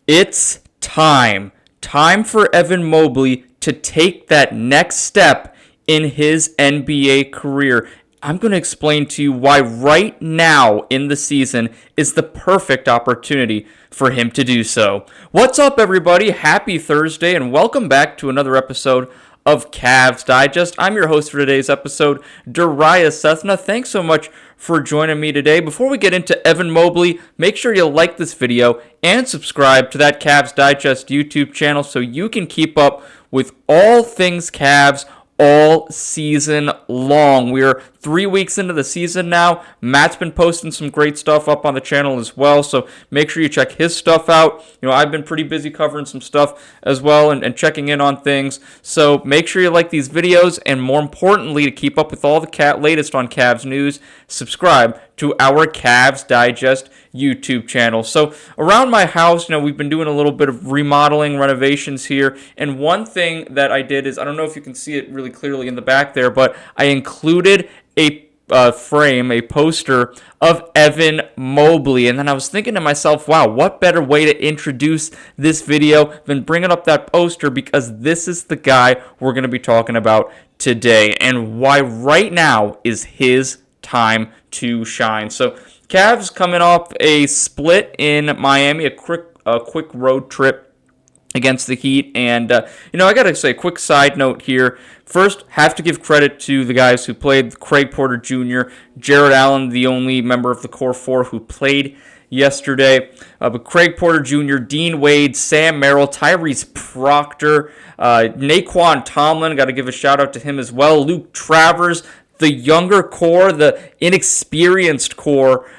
It's time. Time for Evan Mobley to take that next step in his NBA career. I'm going to explain to you why right now in the season is the perfect opportunity for him to do so. What's up, everybody? Happy Thursday, and welcome back to another episode of Cavs Digest. I'm your host for today's episode, Darayus Sethna. Thanks so much for joining me today. Before we get into Evan Mobley, make sure you like this video and subscribe to that Cavs Digest YouTube channel so you can keep up with all things Cavs all season long. We're 3 weeks into the season now. Matt's been posting some great stuff up on the channel as well, so make sure you check his stuff out. I've been pretty busy covering some stuff as well and checking in on things, so make sure you like these videos, and more importantly, to keep up with all the latest on Cavs news, subscribe to our Cavs Digest YouTube channel. So around my house, we've been doing a little bit of remodeling, renovations here, and one thing that I did is, I don't know if you can see it really clearly in the back there, but I included a frame, a poster of Evan Mobley. And then I was thinking to myself, wow, what better way to introduce this video than bringing up that poster, because this is the guy we're going to be talking about today and why right now is his time to shine. So Cavs coming off a split in Miami, a quick road trip against the Heat, and I gotta say, quick side note here. First, have to give credit to the guys who played: Craig Porter Jr., Jarrett Allen, the only member of the core four who played yesterday, but Craig Porter Jr., Dean Wade, Sam Merrill, Tyrese Proctor, Naquan Tomlin, got to give a shout out to him as well, Luke Travers, the younger core, the inexperienced core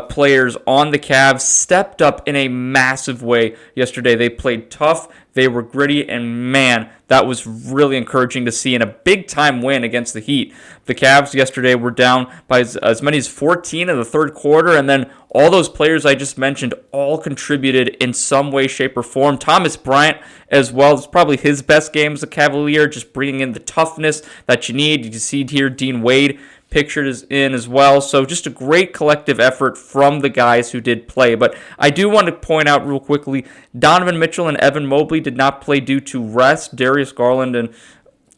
players on the Cavs stepped up in a massive way yesterday. They played tough, they were gritty, and man, that was really encouraging to see in a big-time win against the Heat. The Cavs yesterday were down by as many as 14 in the third quarter, and then all those players I just mentioned all contributed in some way, shape, or form. Thomas Bryant as well. It's probably his best game as a Cavalier, just bringing in the toughness that you need. You can see here Dean Wade pictured in as well. So just a great collective effort from the guys who did play. But I do want to point out real quickly, Donovan Mitchell and Evan Mobley did not play due to rest. Darius Garland and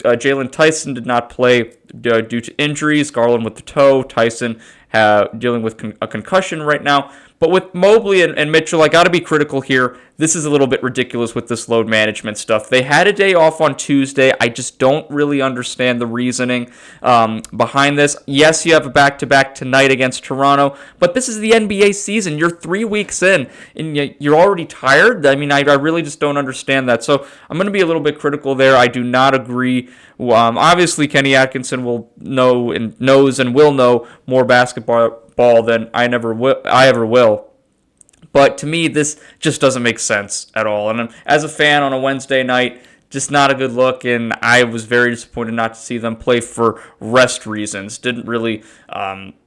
Jalen Tyson did not play due to injuries. Garland with the toe, Tyson dealing with a concussion right now. But with Mobley and Mitchell, I got to be critical here. This is a little bit ridiculous with this load management stuff. They had a day off on Tuesday. I just don't really understand the reasoning behind this. Yes, you have a back-to-back tonight against Toronto, but this is the NBA season. You're 3 weeks in, and you're already tired? I mean, I really just don't understand that. So I'm going to be a little bit critical there. I do not agree. Obviously, Kenny Atkinson will know and knows and will know more basketball than I ever will. But to me, this just doesn't make sense at all. And as a fan on a Wednesday night, just not a good look, and I was very disappointed not to see them play for rest reasons. Didn't really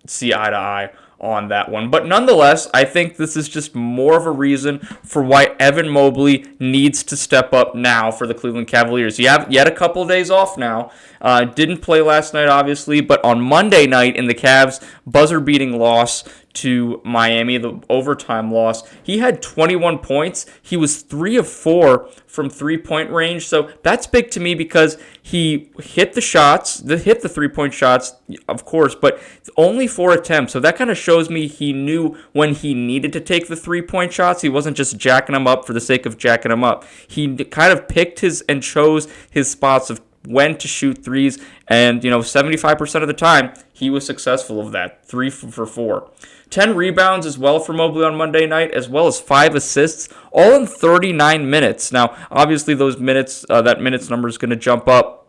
see eye to eye on that one. But nonetheless, I think this is just more of a reason for why Evan Mobley needs to step up now for the Cleveland Cavaliers. You had a couple of days off now. Didn't play last night, obviously, but on Monday night in the Cavs' buzzer-beating loss to Miami, the overtime loss, he had 21 points. He was 3 of 4 from three-point range, so that's big to me because he hit the shots, hit the three-point shots, of course, but only 4 attempts, so that kind of shows me he knew when he needed to take the three-point shots. He wasn't just jacking them up for the sake of jacking them up. He kind of picked and chose his spots of when to shoot threes, and 75% of the time he was successful of that. 3 for 4. 10 rebounds as well for Mobley on Monday night, as well as 5 assists, all in 39 minutes. Now, obviously, those minutes, that minutes number is going to jump up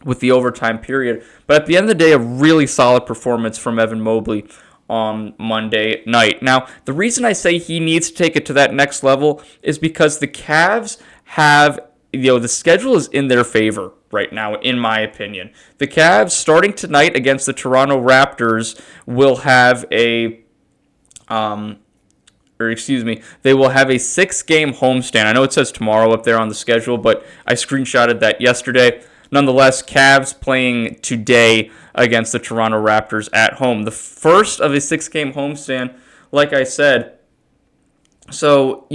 with the overtime period. But at the end of the day, a really solid performance from Evan Mobley on Monday night. Now, the reason I say he needs to take it to that next level is because the Cavs have, the schedule is in their favor right now, in my opinion. The Cavs, starting tonight against the Toronto Raptors, will have a they will have a 6-game homestand. I know it says tomorrow up there on the schedule, but I screenshotted that yesterday. Nonetheless, Cavs playing today against the Toronto Raptors at home. The first of a 6-game homestand, like I said, So,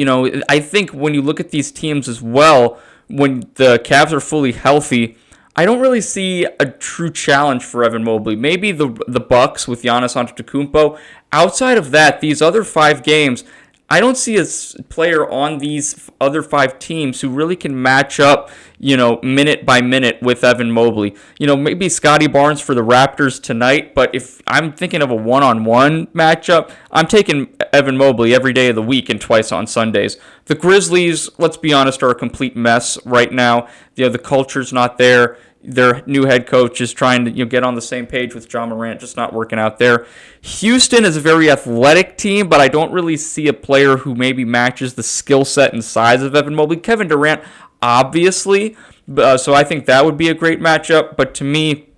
I think when you look at these teams as well, when the Cavs are fully healthy, I don't really see a true challenge for Evan Mobley. Maybe the Bucks with Giannis Antetokounmpo. Outside of that, these other 5 games, I don't see a player on these other 5 teams who really can match up, minute by minute with Evan Mobley. Maybe Scotty Barnes for the Raptors tonight, but if I'm thinking of a one-on-one matchup, I'm taking Evan Mobley every day of the week and twice on Sundays. The Grizzlies, let's be honest, are a complete mess right now. The culture's not there. Their new head coach is trying to get on the same page with John Morant, just not working out there. Houston is a very athletic team, but I don't really see a player who maybe matches the skill set and size of Evan Mobley. Kevin Durant, obviously, so I think that would be a great matchup. But to me,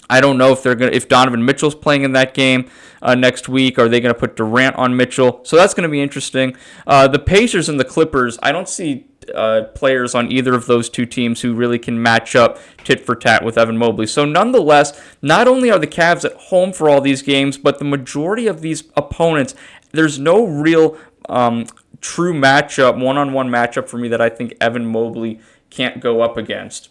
I don't know if Donovan Mitchell's playing in that game next week. Are they going to put Durant on Mitchell? So that's going to be interesting. The Pacers and the Clippers, I don't see players on either of those 2 teams who really can match up tit for tat with Evan Mobley. So nonetheless, not only are the Cavs at home for all these games, but the majority of these opponents, there's no real true matchup, one-on-one matchup for me that I think Evan Mobley can't go up against.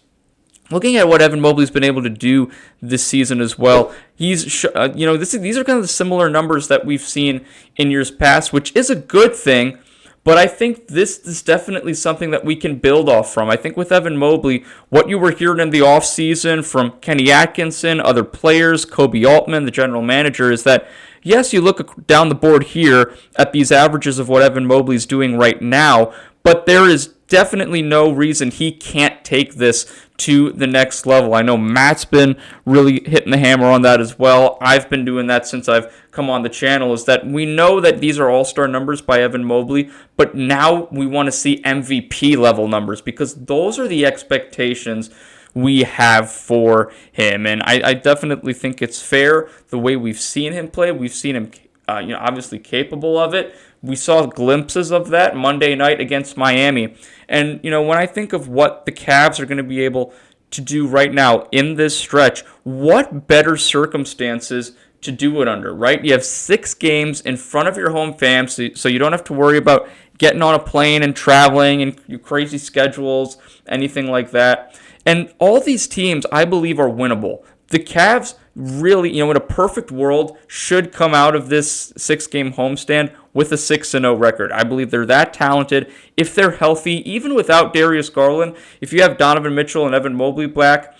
Looking at what Evan Mobley's been able to do this season as well, these are kind of the similar numbers that we've seen in years past, which is a good thing. But I think this is definitely something that we can build off from. I think with Evan Mobley, what you were hearing in the offseason from Kenny Atkinson, other players, Koby Altman, the general manager, is that, yes, you look down the board here at these averages of what Evan Mobley's doing right now, but there is definitely no reason he can't take this to the next level. I know Matt's been really hitting the hammer on that as well. I've been doing that since I've come on the channel, is that we know that these are all-star numbers by Evan Mobley, but now we want to see MVP level numbers because those are the expectations we have for him. And I definitely think it's fair the way we've seen him play. We've seen him obviously capable of it. We saw glimpses of that Monday night against Miami. And, when I think of what the Cavs are going to be able to do right now in this stretch, what better circumstances to do it under, right? You have 6 games in front of your home fans, so you don't have to worry about getting on a plane and traveling and your crazy schedules, anything like that. And all these teams, I believe, are winnable. The Cavs really, in a perfect world, should come out of this 6-game homestand with a 6-0 record. I believe they're that talented. If they're healthy, even without Darius Garland, if you have Donovan Mitchell and Evan Mobley back,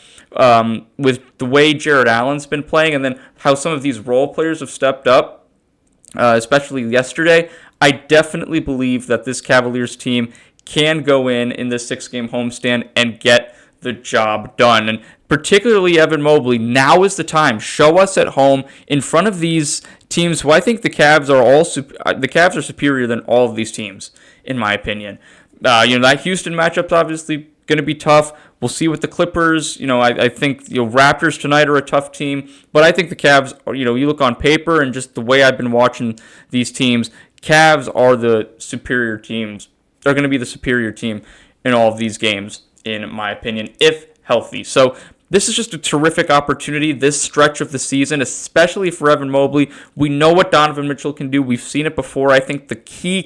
with the way Jarrett Allen's been playing and then how some of these role players have stepped up, especially yesterday, I definitely believe that this Cavaliers team can go in this 6-game homestand and get the job done. And particularly Evan Mobley, now is the time. Show us at home in front of these teams who I think the Cavs are superior than all of these teams, in my opinion. That Houston matchup's obviously going to be tough. We'll see with the Clippers. I think Raptors tonight are a tough team, but I think the Cavs, you look on paper and just the way I've been watching these teams, Cavs are the superior teams. They're going to be the superior team in all of these games, in my opinion, if healthy. So this is just a terrific opportunity, this stretch of the season, especially for Evan Mobley. We know what Donovan Mitchell can do. We've seen it before. I think the key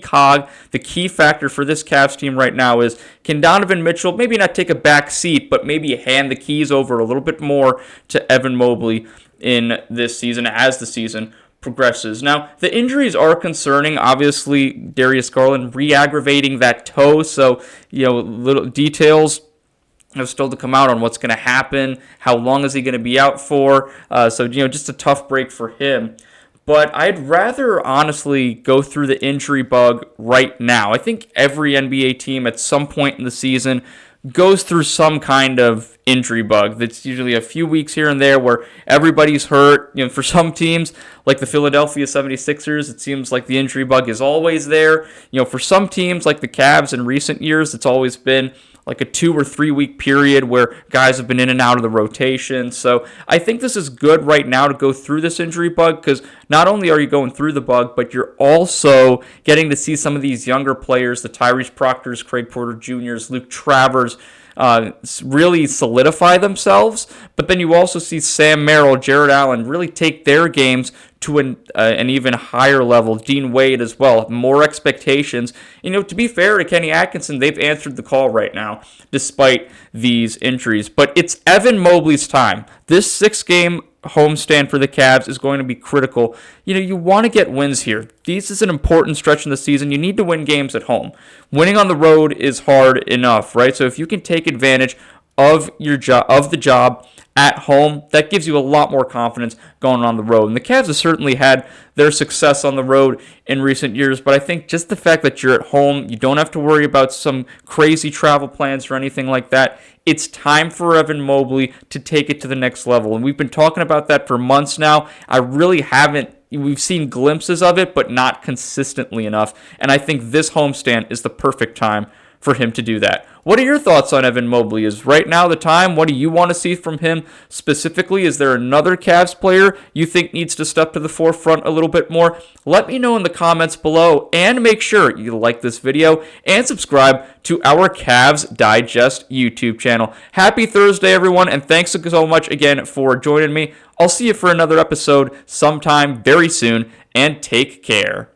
factor for this Cavs team right now is, can Donovan Mitchell maybe not take a back seat, but maybe hand the keys over a little bit more to Evan Mobley in this season as the season progresses. Now, the injuries are concerning. Obviously, Darius Garland re-aggravating that toe, so, little details have still to come out on what's going to happen, how long is he going to be out for, so, just a tough break for him. But I'd rather, honestly, go through the injury bug right now. I think every NBA team at some point in the season goes through some kind of injury bug. That's usually a few weeks here and there where everybody's hurt. For some teams, like the Philadelphia 76ers, it seems like the injury bug is always there. For some teams, like the Cavs in recent years, it's always been like a 2 or 3 week period where guys have been in and out of the rotation. So I think this is good right now to go through this injury bug, because not only are you going through the bug, but you're also getting to see some of these younger players, the Tyrese Proctors, Craig Porter Jr.'s, Luke Travers, really solidify themselves. But then you also see Sam Merrill, Jarrett Allen really take their games to an even higher level. Dean Wade as well, more expectations. To be fair to Kenny Atkinson, they've answered the call right now, despite these injuries. But it's Evan Mobley's time. This 6-game homestand for the Cavs is going to be critical. You want to get wins here. This is an important stretch in the season. You need to win games at home. Winning on the road is hard enough, right? So if you can take advantage of the job at home, that gives you a lot more confidence going on the road. And the Cavs have certainly had their success on the road in recent years, but I think just the fact that you're at home, you don't have to worry about some crazy travel plans or anything like that. It's time for Evan Mobley to take it to the next level. And we've been talking about that for months now. We've seen glimpses of it, but not consistently enough. And I think this homestand is the perfect time for him to do that. What are your thoughts on Evan Mobley? Is right now the time? What do you want to see from him specifically? Is there another Cavs player you think needs to step to the forefront a little bit more? Let me know in the comments below, and make sure you like this video and subscribe to our Cavs Digest YouTube channel. Happy Thursday, everyone, and thanks so much again for joining me. I'll see you for another episode sometime very soon, and take care.